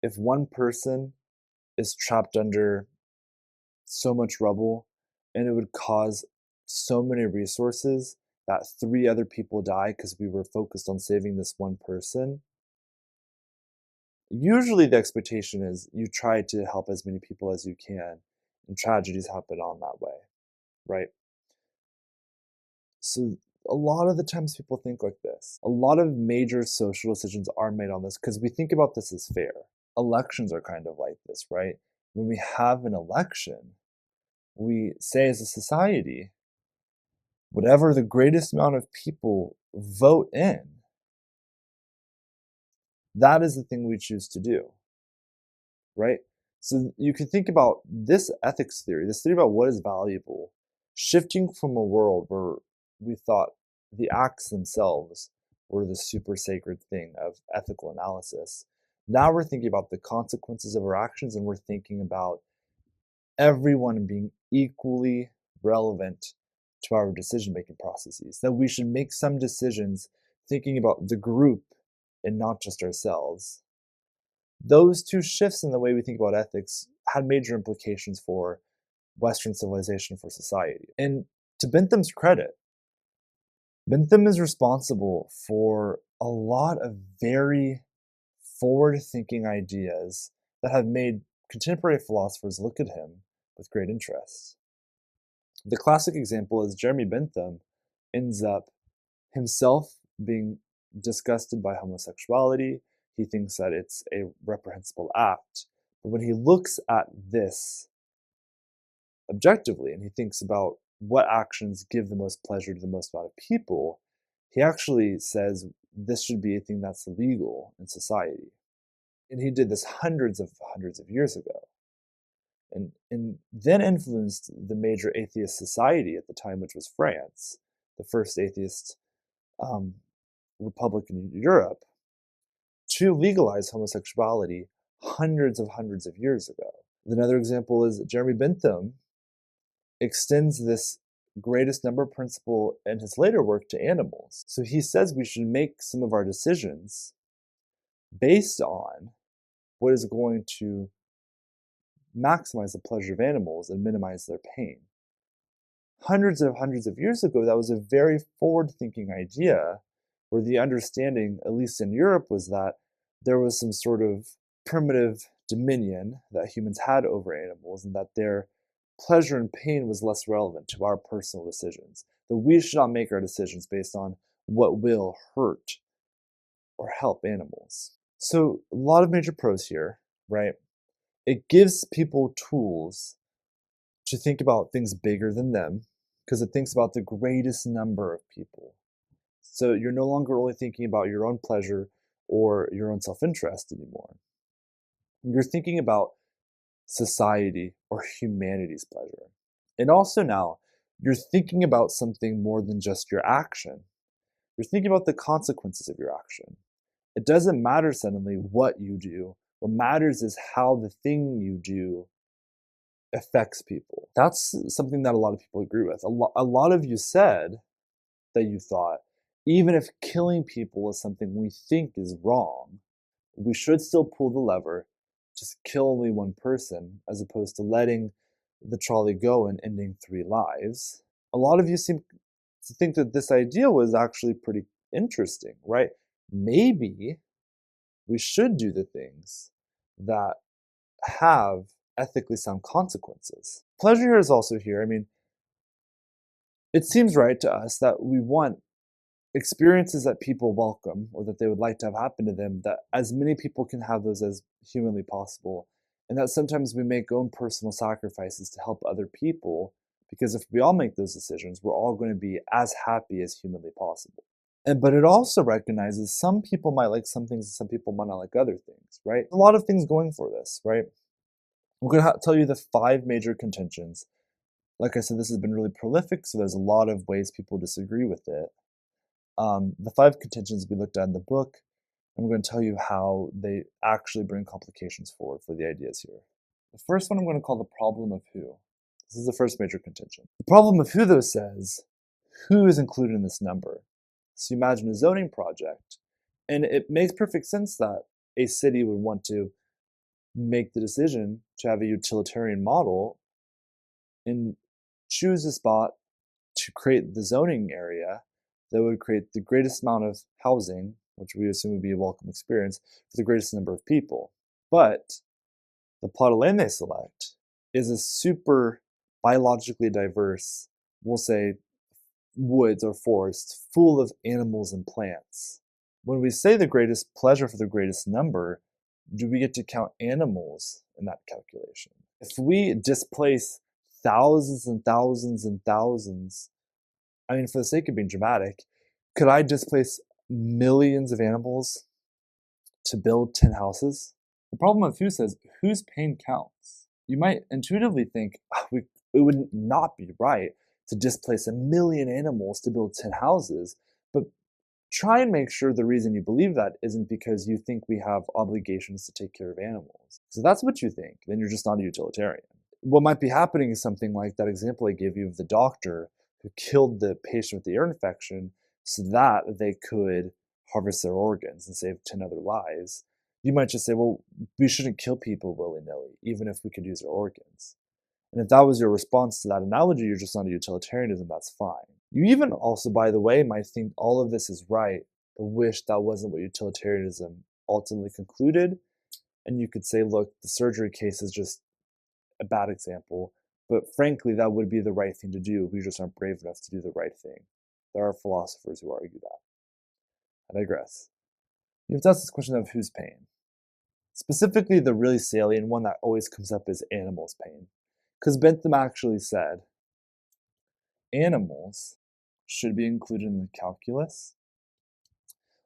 if one person is trapped under so much rubble and it would cause so many resources that 3 other people die because we were focused on saving this one person, usually the expectation is you try to help as many people as you can, and tragedies happen on that way, right? So a lot of the times people think like this. A lot of major social decisions are made on this because we think about this as fair. Elections are kind of like this, right? When we have an election, we say as a society, whatever the greatest amount of people vote in, that is the thing we choose to do, right? So you can think about this ethics theory, this theory about what is valuable, shifting from a world where we thought the acts themselves were the super sacred thing of ethical analysis. Now we're thinking about the consequences of our actions, and we're thinking about everyone being equally relevant to our decision-making processes, that we should make some decisions thinking about the group and not just ourselves. Those two shifts in the way we think about ethics had major implications for Western civilization, for society. And to Bentham's credit, Bentham is responsible for a lot of very forward-thinking ideas that have made contemporary philosophers look at him with great interest. The classic example is Jeremy Bentham ends up himself being disgusted by homosexuality. He thinks that it's a reprehensible act. But when he looks at this objectively and he thinks about what actions give the most pleasure to the most amount of people, he actually says this should be a thing that's legal in society. And he did this hundreds of years ago. And then influenced the major atheist society at the time, which was France, the first atheist republic in Europe, to legalize homosexuality hundreds of years ago. Another example is Jeremy Bentham extends this greatest number principle in his later work to animals. So he says we should make some of our decisions based on what is going to maximize the pleasure of animals and minimize their pain. Hundreds of years ago, that was a very forward-thinking idea where the understanding, at least in Europe, was that there was some sort of primitive dominion that humans had over animals and that their pleasure and pain was less relevant to our personal decisions. That we should not make our decisions based on what will hurt or help animals. So a lot of major pros here, right? It gives people tools to think about things bigger than them because it thinks about the greatest number of people. So you're no longer only thinking about your own pleasure or your own self-interest anymore. You're thinking about society or humanity's pleasure. And also now, you're thinking about something more than just your action. You're thinking about the consequences of your action. It doesn't matter suddenly what you do. What matters is how the thing you do affects people. That's something that a lot of people agree with. A lot of you said that you thought, even if killing people is something we think is wrong, we should still pull the lever, just kill only one person, as opposed to letting the trolley go and ending 3 lives. A lot of you seem to think that this idea was actually pretty interesting, right? Maybe we should do the things that have ethically sound consequences. Pleasure here is also here. I mean, it seems right to us that we want experiences that people welcome or that they would like to have happen to them, that as many people can have those as humanly possible, and that sometimes we make own personal sacrifices to help other people, because if we all make those decisions, we're all going to be as happy as humanly possible. But it also recognizes some people might like some things and some people might not like other things, right? A lot of things going for this, right? I'm going to tell you the 5 major contentions. Like I said, this has been really prolific, so there's a lot of ways people disagree with it. The 5 contentions we looked at in the book, I'm going to tell you how they actually bring complications forward for the ideas here. The first one I'm going to call the problem of who. This is the first major contention. The problem of who, though, says who is included in this number. So you imagine a zoning project, and it makes perfect sense that a city would want to make the decision to have a utilitarian model and choose a spot to create the zoning area that would create the greatest amount of housing, which we assume would be a welcome experience, for the greatest number of people. But the plot of land they select is a super biologically diverse, we'll say, woods or forest full of animals and plants. When we say the greatest pleasure for the greatest number, do we get to count animals in that calculation? If we displace thousands and thousands and thousands, I mean, for the sake of being dramatic, could I displace millions of animals to build 10 houses? The problem with who says whose pain counts. You might intuitively think it would not be right to displace a million animals to build 10 houses, but try and make sure the reason you believe that isn't because you think we have obligations to take care of animals. So that's what you think, then you're just not a utilitarian. What might be happening is something like that example I gave you of the doctor who killed the patient with the ear infection so that they could harvest their organs and save 10 other lives. You might just say, well, we shouldn't kill people willy-nilly, even if we could use their organs. And if that was your response to that analogy, you're just not a utilitarianism, that's fine. You even also, by the way, might think all of this is right, but wish that wasn't what utilitarianism ultimately concluded. And you could say, look, the surgery case is just a bad example, but frankly, that would be the right thing to do. We just aren't brave enough to do the right thing. There are philosophers who argue that. I digress. You have to ask this question of whose pain. Specifically, the really salient one that always comes up is animals' pain. Because Bentham actually said animals should be included in the calculus.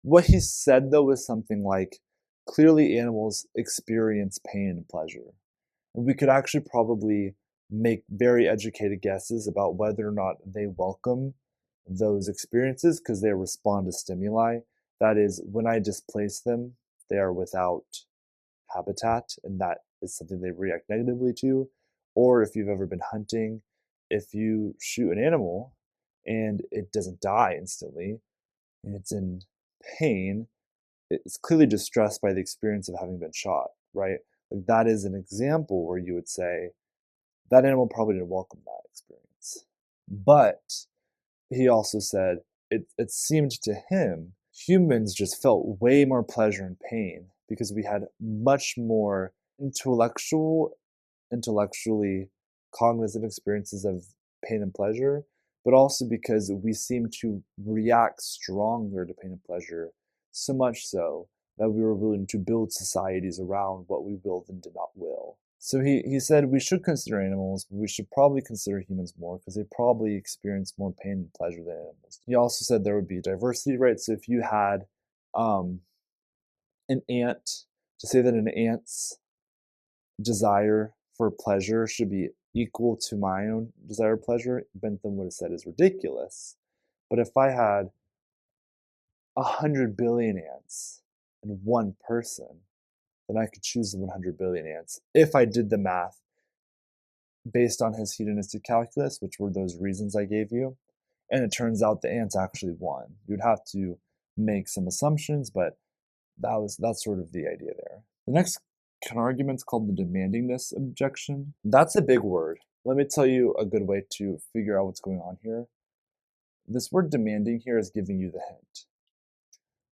What he said, though, was something like, clearly animals experience pain and pleasure. And we could actually probably make very educated guesses about whether or not they welcome those experiences because they respond to stimuli. That is, when I displace them, they are without habitat, and that is something they react negatively to. Or if you've ever been hunting, if you shoot an animal and it doesn't die instantly and it's in pain, it's clearly distressed by the experience of having been shot, right? Like that is an example where you would say that animal probably didn't welcome that experience. But he also said it seemed to him humans just felt way more pleasure and pain because we had much more intellectually cognitive experiences of pain and pleasure, but also because we seem to react stronger to pain and pleasure, so much so that we were willing to build societies around what we willed and did not will. So he said we should consider animals, but we should probably consider humans more because they probably experience more pain and pleasure than animals. He also said there would be diversity, right? So if you had an ant, to say that an ant's desire for pleasure should be equal to my own desire for pleasure, Bentham would have said is ridiculous. But if I had 100 billion ants and one person, then I could choose the 100 billion ants if I did the math based on his hedonistic calculus, which were those reasons I gave you. And it turns out the ants actually won. You'd have to make some assumptions, but that's sort of the idea there. The next argument is called the demandingness objection. That's a big word. Let me tell you a good way to figure out what's going on here. This word demanding here is giving you the hint.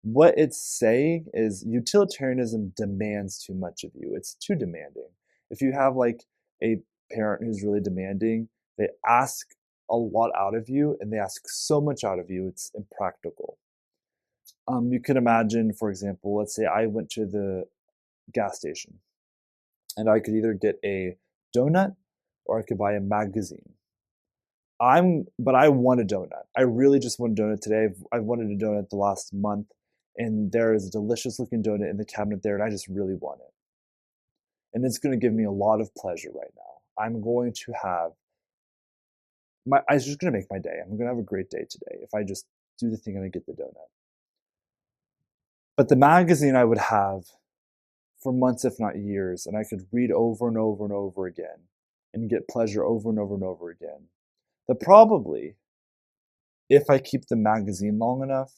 What it's saying is utilitarianism demands too much of you. It's too demanding. If you have like a parent who's really demanding, they ask a lot out of you and they ask so much out of you, it's impractical. You can imagine, for example, let's say I went to the gas station and I could either get a donut or I could buy a magazine. But I want a donut. I really just want a donut today. I've wanted a donut the last month, and there is a delicious looking donut in the cabinet there, and I just really want it. And it's going to give me a lot of pleasure right now. I'm going to have it's just going to make my day. I'm going to have a great day today if I just do the thing and I get the donut. But the magazine I would have for months, if not years, and I could read over and over and over again and get pleasure over and over and over again. But probably, if I keep the magazine long enough,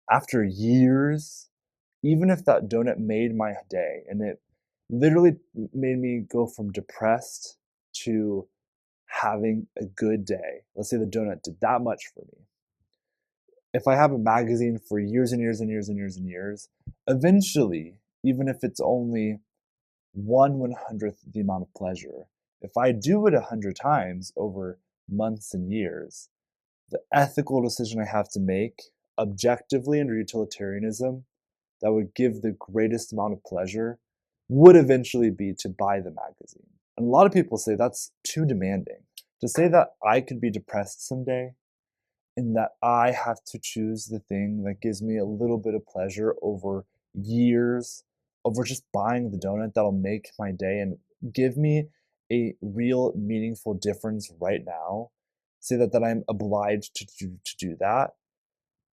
after years, even if that donut made my day and it literally made me go from depressed to having a good day. Let's say the donut did that much for me. If I have a magazine for years and years and years and years and years, eventually, even if it's only 1/100th the amount of pleasure, if I do it 100 times over months and years, the ethical decision I have to make objectively under utilitarianism that would give the greatest amount of pleasure would eventually be to buy the magazine. And a lot of people say that's too demanding. To say that I could be depressed someday and that I have to choose the thing that gives me a little bit of pleasure over years, over just buying the donut that'll make my day and give me a real meaningful difference right now, say that I'm obliged to do that,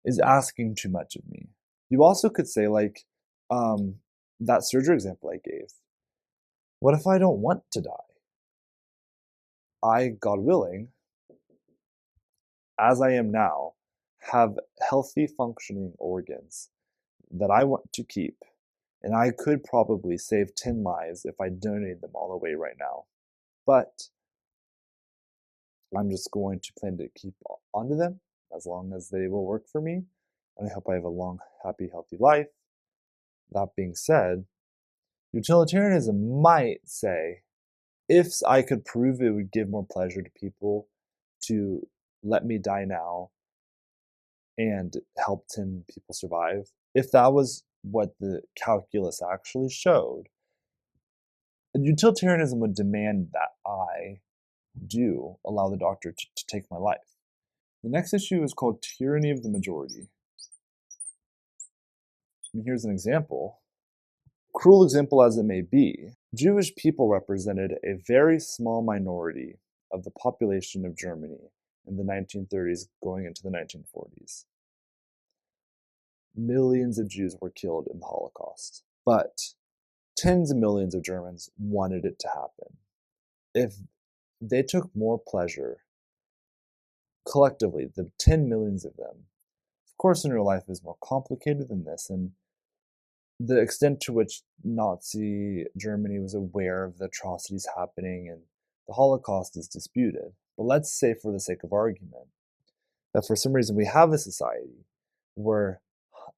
is asking too much of me. You also could say, like, that surgery example I gave. What if I don't want to die? I, God willing, as I am now, have healthy functioning organs that I want to keep, and I could probably save 10 lives if I donated them all away right now. But I'm just going to plan to keep onto them as long as they will work for me, and I hope I have a long, happy, healthy life. That being said, utilitarianism might say, if I could prove it would give more pleasure to people to let me die now and help 10 people survive, if that was what the calculus actually showed, utilitarianism would demand that I do allow the doctor to take my life. The next issue is called tyranny of the majority. And here's an example. Cruel example as it may be, Jewish people represented a very small minority of the population of Germany in the 1930s going into the 1940s. Millions of Jews were killed in the Holocaust, but tens of millions of Germans wanted it to happen. If they took more pleasure, collectively, the 10 millions of them, of course in real life is more complicated than this, and the extent to which Nazi Germany was aware of the atrocities happening and the Holocaust is disputed. But let's say, for the sake of argument, that for some reason we have a society where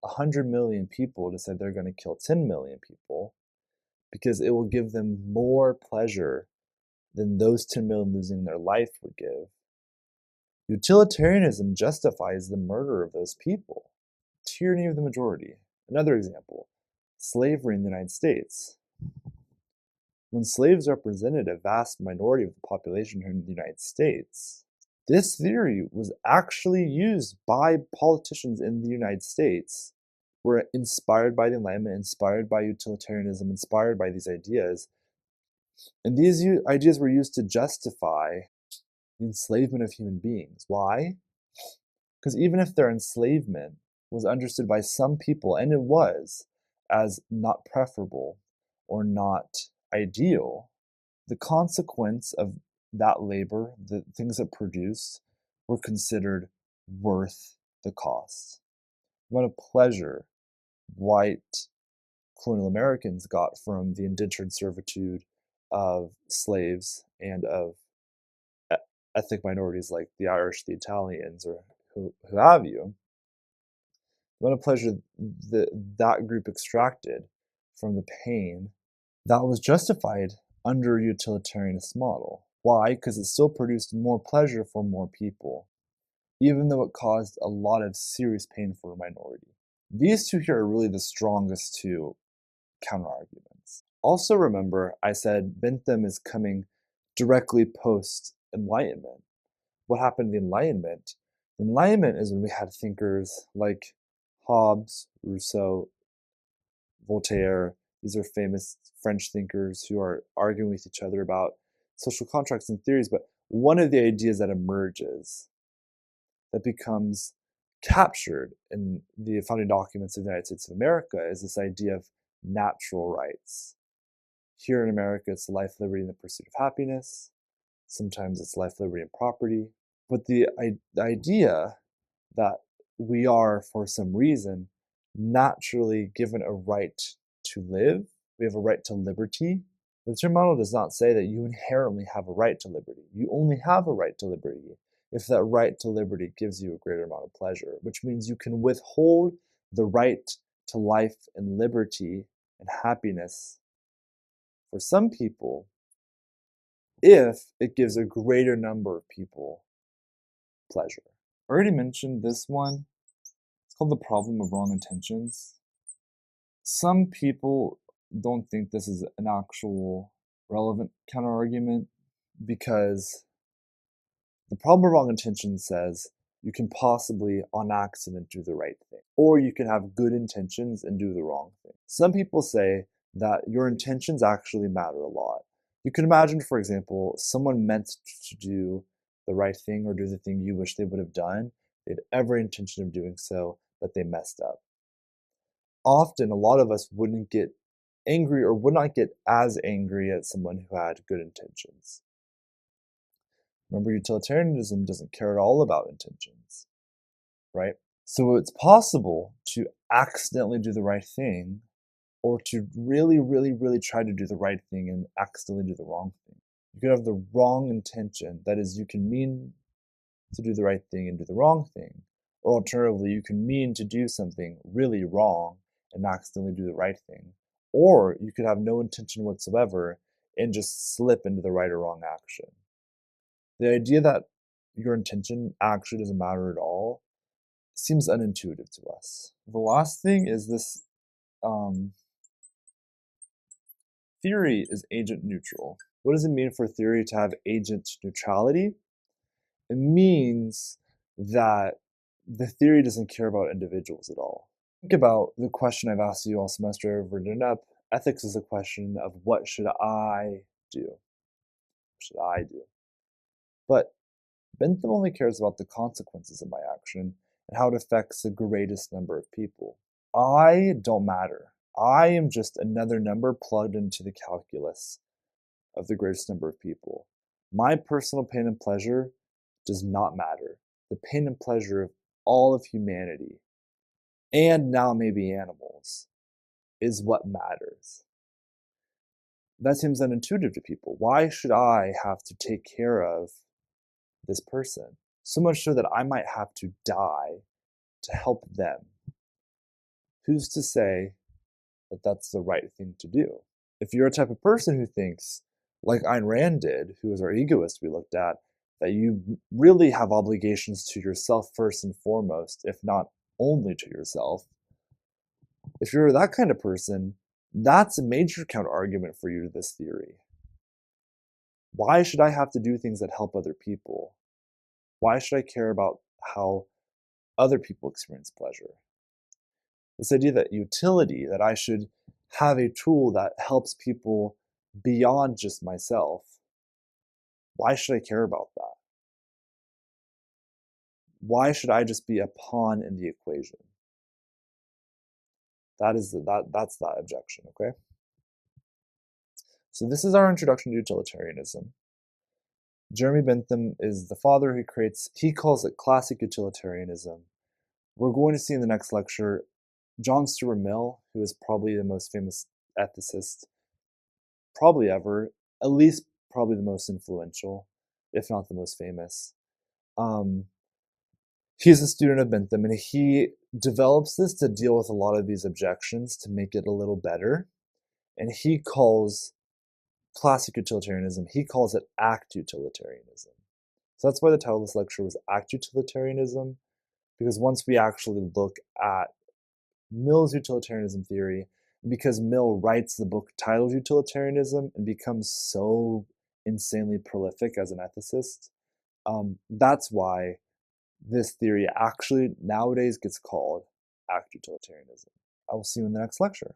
100 million people decide they're going to kill 10 million people because it will give them more pleasure than those 10 million losing their life would give. Utilitarianism justifies the murder of those people. Tyranny of the majority. Another example, slavery in the United States. When slaves represented a vast minority of the population here in the United States, this theory was actually used by politicians in the United States, were inspired by the Enlightenment, inspired by utilitarianism, inspired by these ideas. And these ideas were used to justify the enslavement of human beings. Why? Because even if their enslavement was understood by some people, and it was, as not preferable or not ideal, the consequence of that labor, the things it produced, were considered worth the cost. What a pleasure white colonial Americans got from the indentured servitude of slaves and of ethnic minorities like the Irish, the Italians, or who have you. What a pleasure that group extracted from the pain that was justified under a utilitarianist model. Why? Because it still produced more pleasure for more people, even though it caused a lot of serious pain for a minority. These two here are really the strongest two counterarguments. Also remember, I said Bentham is coming directly post-Enlightenment. What happened in the Enlightenment? The Enlightenment is when we had thinkers like Hobbes, Rousseau, Voltaire. These are famous French thinkers who are arguing with each other about social contracts and theories, but one of the ideas that emerges, that becomes captured in the founding documents of the United States of America, is this idea of natural rights. Here in America, it's life, liberty, and the pursuit of happiness. Sometimes it's life, liberty, and property. But the idea that we are, for some reason, naturally given a right to live, we have a right to liberty. The libertarian model does not say that you inherently have a right to liberty. You only have a right to liberty if that right to liberty gives you a greater amount of pleasure, which means you can withhold the right to life and liberty and happiness for some people if it gives a greater number of people pleasure. I already mentioned this one. It's called the problem of wrong intentions. Some people don't think this is an actual relevant counterargument because the problem of wrong intentions says you can possibly on accident do the right thing, or you can have good intentions and do the wrong thing. Some people say that your intentions actually matter a lot. You can imagine, for example, someone meant to do the right thing or do the thing you wish they would have done. They had every intention of doing so, but they messed up. Often, a lot of us wouldn't get angry or would not get as angry at someone who had good intentions. Remember, utilitarianism doesn't care at all about intentions, right? So it's possible to accidentally do the right thing or to really, really, really try to do the right thing and accidentally do the wrong thing. You could have the wrong intention. That is, you can mean to do the right thing and do the wrong thing. Or alternatively, you can mean to do something really wrong and accidentally do the right thing. Or you could have no intention whatsoever and just slip into the right or wrong action. The idea that your intention actually doesn't matter at all seems unintuitive to us. The last thing is this theory is agent neutral. What does it mean for theory to have agent neutrality? It means that the theory doesn't care about individuals at all. Think about the question I've asked you all semester I've written up. Ethics is a question of what should I do? What should I do? But Bentham only cares about the consequences of my action and how it affects the greatest number of people. I don't matter. I am just another number plugged into the calculus of the greatest number of people. My personal pain and pleasure does not matter. The pain and pleasure of all of humanity, and now maybe animals, is what matters. That seems unintuitive to people. Why should I have to take care of this person? So much so that I might have to die to help them. Who's to say that that's the right thing to do? If you're a type of person who thinks, like Ayn Rand did, who was our egoist we looked at, that you really have obligations to yourself first and foremost, if not only to yourself, if you're that kind of person, that's a major counter-argument for you to this theory. Why should I have to do things that help other people? Why should I care about how other people experience pleasure? This idea that utility, that I should have a tool that helps people beyond just myself, why should I care about that? Why should I just be a pawn in the equation? That's that objection, okay? So this is our introduction to utilitarianism. Jeremy Bentham is the father who he calls it classic utilitarianism. We're going to see in the next lecture John Stuart Mill, who is probably the most famous ethicist probably ever, at least probably the most influential, if not the most famous. He's a student of Bentham, and he develops this to deal with a lot of these objections to make it a little better. And he calls classic utilitarianism, he calls it act utilitarianism. So that's why the title of this lecture was Act Utilitarianism, because once we actually look at Mill's utilitarianism theory, because Mill writes the book titled Utilitarianism and becomes so insanely prolific as an ethicist, that's why this theory actually nowadays gets called act utilitarianism. I will see you in the next lecture.